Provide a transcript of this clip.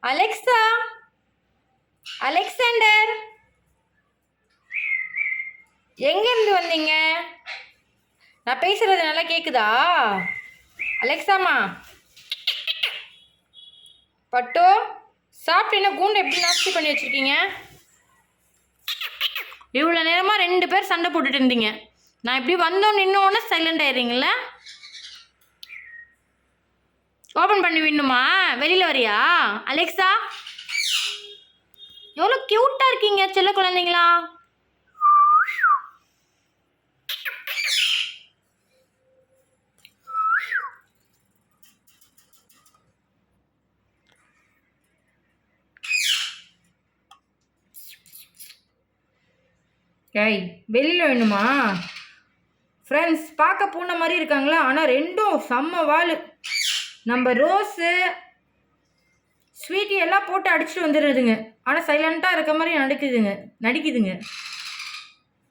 Alexa, Alexander, எங்கேருந்து வந்தீங்க? நான் பேசுறது நல்லா கேக்குதா? அலெக்சாமா, பட்டோ, சாப்பிட்டு என்ன கூண்டு எப்படி நாஸ்தி பண்ணி வச்சிருக்கீங்க? இவ்வளோ நேரமாக 2 பேர் சண்டை போட்டுட்டு இருந்தீங்க. நான் இப்படி வந்தோம் நின்னோன்னு சைலண்ட் ஆயிடுறீங்கள? ஓப்பன் பண்ணி விடணுமா? வெளியில் வரியா? அலெக்சா, எவ்வளோ க்யூட்டாக இருக்கீங்க செல்ல குழந்தைங்களா. ஏய், வெளியில் வேணுமா? ஃப்ரெண்ட்ஸ், பார்க்க பூனை மாதிரி இருக்காங்களா? ஆனால் ரெண்டும் செம்ம வாள். நம்ம ரோஸு ஸ்வீட்டி எல்லாம் போட்டு அடிச்சுட்டு வந்துடுறதுங்க. ஆனால் சைலண்ட்டாக இருக்க மாதிரி நடிக்குதுங்க.